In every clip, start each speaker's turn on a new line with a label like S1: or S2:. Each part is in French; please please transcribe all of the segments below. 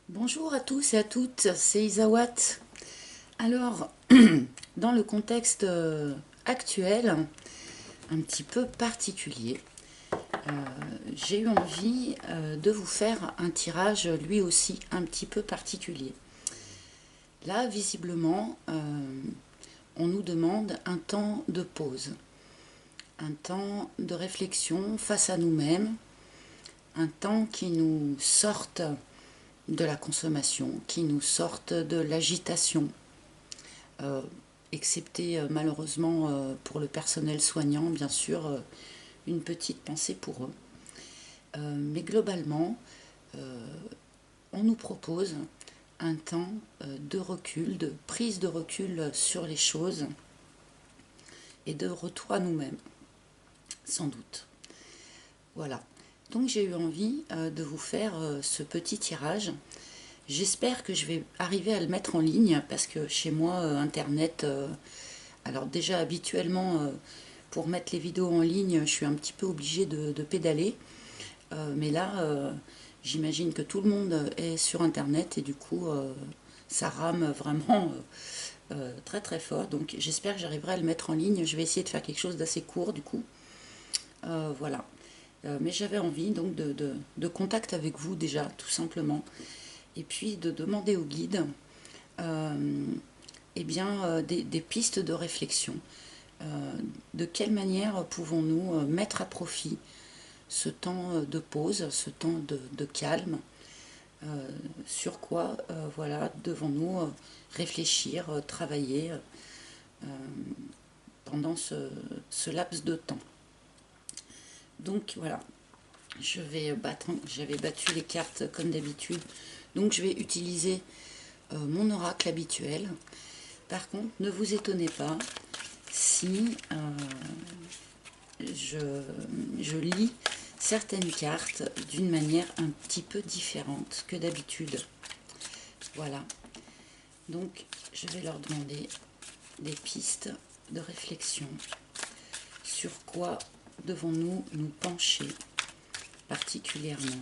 S1: Bonjour à tous et à toutes, c'est Isawat. Alors, dans le contexte actuel, un petit peu particulier, euh, j'ai eu envie de vous faire un tirage lui aussi un petit peu particulier. Là, visiblement, on nous demande un temps de pause, un temps de réflexion face à nous-mêmes, un temps qui nous sorte de la consommation, qui nous sorte de l'agitation, euh, excepté malheureusement pour le personnel soignant, bien sûr, une petite pensée pour eux. Mais globalement, on nous propose un temps de recul, de prise de recul sur les choses et de retour à nous-mêmes, sans doute. Voilà. Donc j'ai eu envie de vous faire ce petit tirage. J'espère que je vais arriver à le mettre en ligne parce que chez moi, Internet, alors déjà habituellement, pour mettre les vidéos en ligne, je suis un petit peu obligée de pédaler. Mais là, j'imagine que tout le monde est sur Internet et du coup, ça rame vraiment très très fort. Donc j'espère que j'arriverai à le mettre en ligne. Je vais essayer de faire quelque chose d'assez court du coup. Voilà. Mais j'avais envie donc de contact avec vous déjà, tout simplement. Et puis de demander au guide eh bien, des pistes de réflexion. De quelle manière pouvons-nous mettre à profit ce temps de pause, ce temps de calme, sur quoi voilà, devons-nous réfléchir, travailler pendant ce laps de temps. Donc voilà, j'avais battu les cartes comme d'habitude, donc je vais utiliser mon oracle habituel. Par contre, ne vous étonnez pas si je, je lis certaines cartes d'une manière un petit peu différente que d'habitude. Voilà. Donc, je vais leur demander des pistes de réflexion. Sur quoi devons-nous nous pencher particulièrement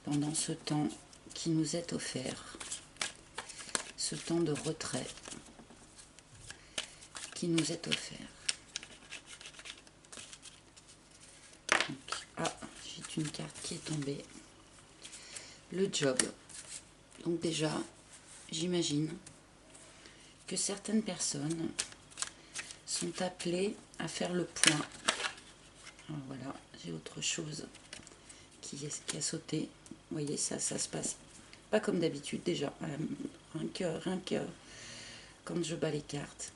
S1: pendant ce temps qui nous est offert, ce temps de retrait qui nous est offert. Donc, j'ai une carte qui est tombée. Le job. Donc déjà, j'imagine que certaines personnes sont appelées à faire le point. Alors voilà, j'ai autre chose qui a sauté. Vous voyez, ça se passe pas comme d'habitude déjà. Rien que quand je bats les cartes.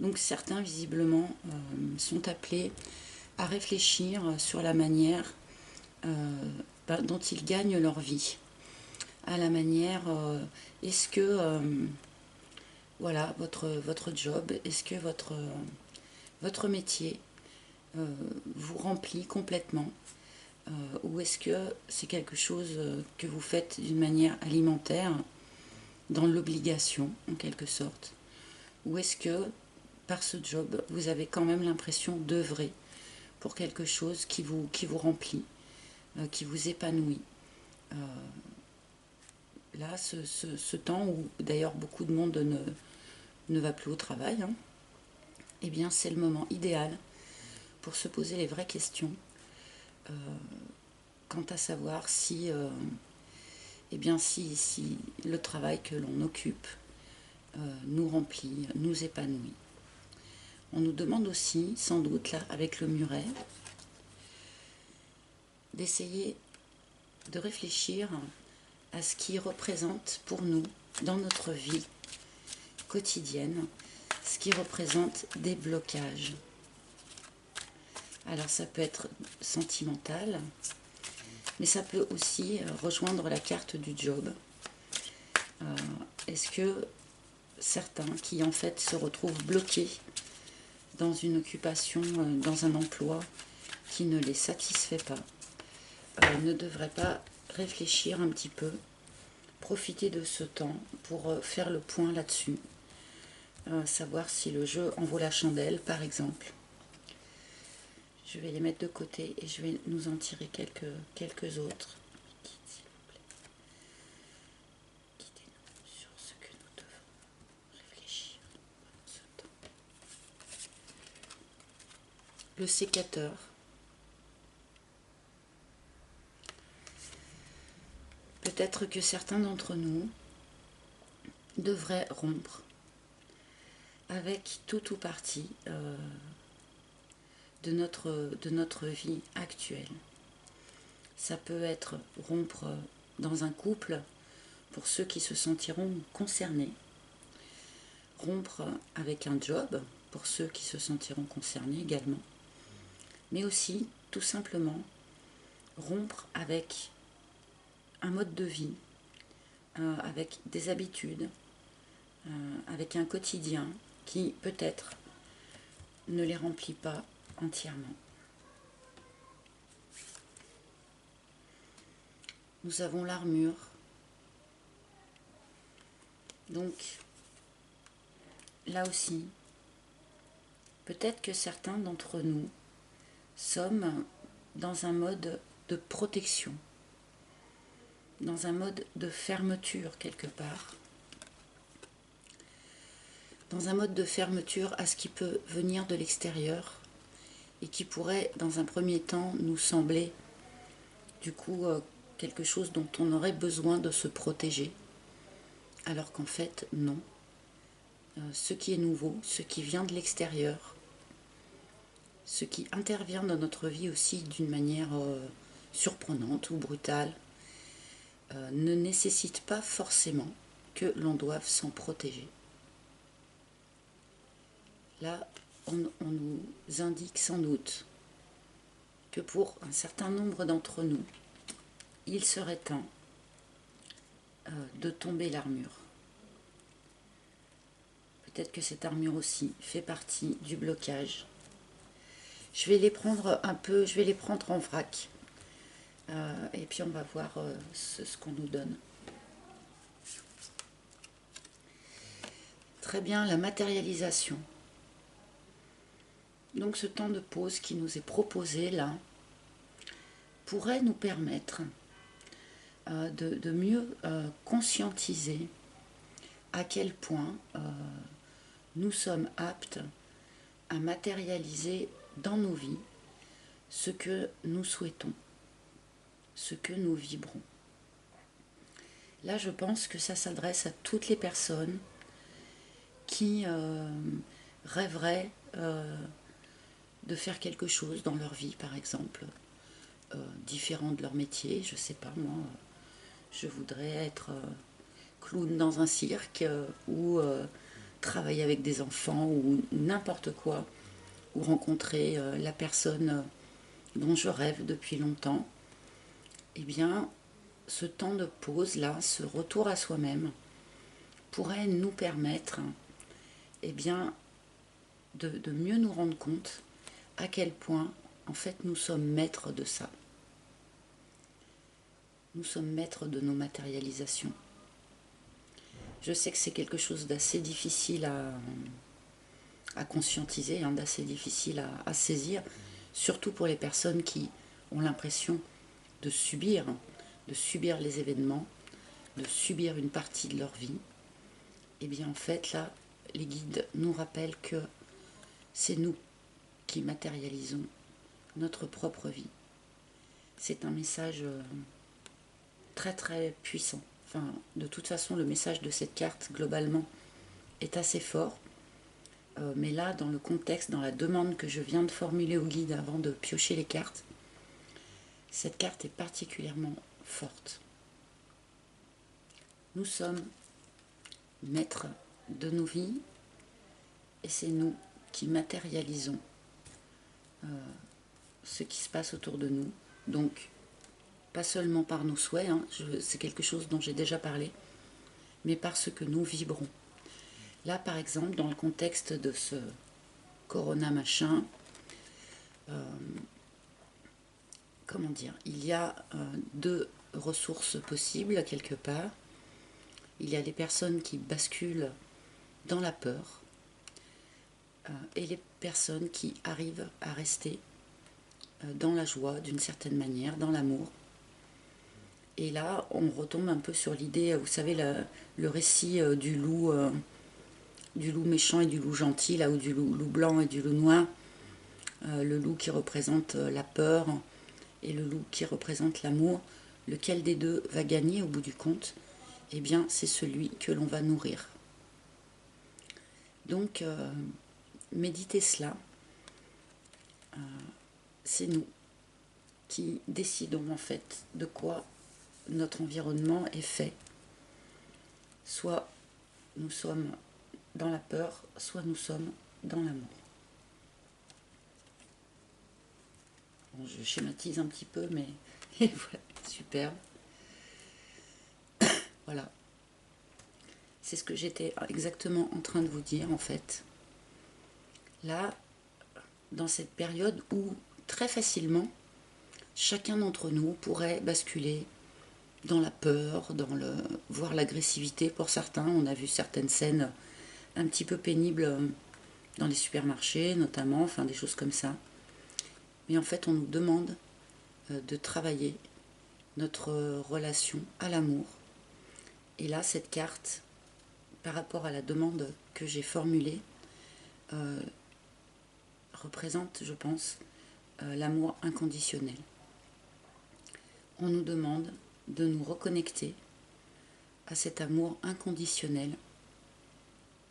S1: Donc certains, visiblement, sont appelés à réfléchir sur la manière dont ils gagnent leur vie. À la manière, est-ce que, voilà, votre job, est-ce que votre métier vous remplit complètement ou est-ce que c'est quelque chose que vous faites d'une manière alimentaire, dans l'obligation en quelque sorte, ou est-ce que par ce job vous avez quand même l'impression d'œuvrer pour quelque chose qui vous remplit, qui vous épanouit. Là, ce temps où d'ailleurs beaucoup de monde ne va plus au travail, hein, eh bien c'est le moment idéal pour se poser les vraies questions quant à savoir si, eh bien, si le travail que l'on occupe nous remplit, nous épanouit. On nous demande aussi, sans doute là, avec le muret, d'essayer de réfléchir à ce qui représente pour nous, dans notre vie quotidienne, ce qui représente des blocages. Alors ça peut être sentimental, mais ça peut aussi rejoindre la carte du job. Est-ce que certains qui en fait se retrouvent bloqués dans une occupation, dans un emploi qui ne les satisfait pas, ne devraient pas réfléchir un petit peu, profiter de ce temps pour faire le point là-dessus, savoir si le jeu en vaut la chandelle par exemple. Je vais les mettre de côté et je vais nous en tirer quelques autres. le sécateur. Peut-être que certains d'entre nous devraient rompre avec tout ou partie de notre vie actuelle. Ça peut être rompre dans un couple pour ceux qui se sentiront concernés, rompre avec un job pour ceux qui se sentiront concernés également, mais aussi tout simplement rompre avec un mode de vie, avec des habitudes, avec un quotidien qui peut-être ne les remplit pas entièrement. Nous avons l'armure. Donc, là aussi, peut-être que certains d'entre nous sommes dans un mode de protection, dans un mode de fermeture quelque part, dans un mode de fermeture à ce qui peut venir de l'extérieur et qui pourrait, dans un premier temps, nous sembler du coup quelque chose dont on aurait besoin de se protéger, alors qu'en fait, non. Ce qui est nouveau, ce qui vient de l'extérieur, ce qui intervient dans notre vie aussi d'une manière surprenante ou brutale, ne nécessite pas forcément que l'on doive s'en protéger. Là, on nous indique sans doute que pour un certain nombre d'entre nous, il serait temps de tomber l'armure. Peut-être que cette armure aussi fait partie du blocage. Je vais les prendre je vais les prendre en vrac. Et puis on va voir ce qu'on nous donne. Très bien, la matérialisation. Donc ce temps de pause qui nous est proposé là pourrait nous permettre de mieux conscientiser à quel point nous sommes aptes à matérialiser dans nos vies ce que nous souhaitons, ce que nous vibrons. Là, je pense que ça s'adresse à toutes les personnes qui rêveraient de faire quelque chose dans leur vie, par exemple, différent de leur métier. Je sais pas, moi, je voudrais être clown dans un cirque ou travailler avec des enfants ou n'importe quoi, ou rencontrer la personne dont je rêve depuis longtemps. Eh bien, ce temps de pause là, ce retour à soi-même, pourrait nous permettre eh bien, de mieux nous rendre compte à quel point en fait nous sommes maîtres de ça. Nous sommes maîtres de nos matérialisations. Je sais que c'est quelque chose d'assez difficile à conscientiser, d'assez difficile à saisir, surtout pour les personnes qui ont l'impression de subir les événements, de subir une partie de leur vie. Et bien en fait là, les guides nous rappellent que c'est nous qui matérialisons notre propre vie. C'est un message très très puissant. Enfin, de toute façon, le message de cette carte, globalement, est assez fort. Mais là, dans le contexte, dans la demande que je viens de formuler au guide avant de piocher les cartes, cette carte est particulièrement forte. Nous sommes maîtres de nos vies et c'est nous qui matérialisons ce qui se passe autour de nous. Donc, pas seulement par nos souhaits, c'est quelque chose dont j'ai déjà parlé, mais par ce que nous vibrons. Là, par exemple, dans le contexte de ce corona machin, comment dire, il y a deux ressources possibles quelque part. Il y a les personnes qui basculent dans la peur et les personnes qui arrivent à rester dans la joie d'une certaine manière, dans l'amour. Et là, on retombe un peu sur l'idée, vous savez, le récit du loup méchant et du loup gentil, là, ou du loup blanc et du loup noir. le loup qui représente la peur et le loup qui représente l'amour, lequel des deux va gagner au bout du compte? Eh bien, c'est celui que l'on va nourrir. Donc, méditez cela. C'est nous qui décidons en fait de quoi notre environnement est fait. Soit nous sommes dans la peur, soit nous sommes dans l'amour. Bon, je schématise un petit peu, mais et voilà, superbe. Voilà. C'est ce que j'étais exactement en train de vous dire en fait. Là, dans cette période où très facilement, chacun d'entre nous pourrait basculer dans la peur, voire l'agressivité pour certains. On a vu certaines scènes un petit peu pénibles dans les supermarchés notamment, enfin des choses comme ça. Mais en fait, on nous demande de travailler notre relation à l'amour. Et là, cette carte, par rapport à la demande que j'ai formulée, représente, je pense, l'amour inconditionnel. On nous demande de nous reconnecter à cet amour inconditionnel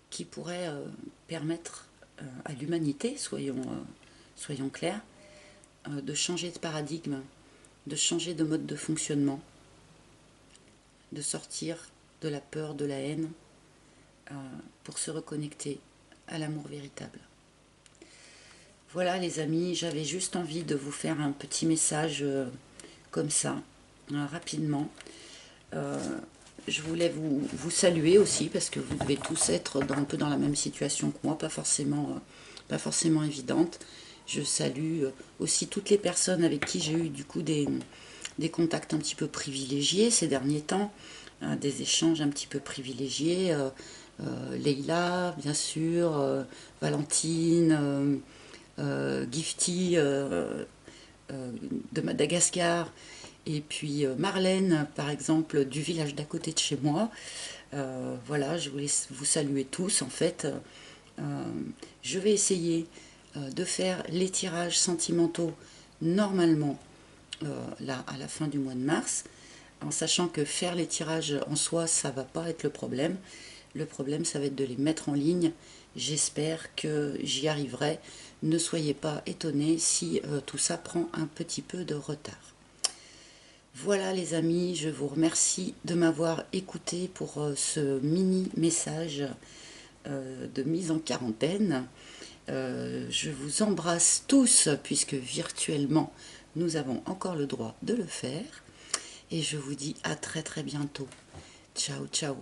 S1: qui pourrait permettre à l'humanité, soyons clairs, de changer de paradigme, de changer de mode de fonctionnement, de sortir de la peur, de la haine, pour se reconnecter à l'amour véritable. Voilà les amis, j'avais juste envie de vous faire un petit message comme ça, rapidement. Je voulais vous saluer aussi parce que vous devez tous être un peu dans la même situation que moi, pas forcément évidente. Je salue aussi toutes les personnes avec qui j'ai eu du coup des contacts un petit peu privilégiés ces derniers temps, des échanges un petit peu privilégiés. Leïla, bien sûr, Valentine, Gifty de Madagascar, et puis Marlène, par exemple, du village d'à côté de chez moi. Voilà, je voulais vous saluer tous, en fait. Je vais essayer de faire les tirages sentimentaux normalement, là, à la fin du mois de mars, en sachant que faire les tirages en soi, ça va pas être le problème. Le problème, ça va être de les mettre en ligne. J'espère que j'y arriverai. Ne soyez pas étonnés si tout ça prend un petit peu de retard. Voilà les amis, je vous remercie de m'avoir écouté pour ce mini message de mise en quarantaine. Je vous embrasse tous puisque virtuellement nous avons encore le droit de le faire. Et je vous dis à très très bientôt. Ciao ciao.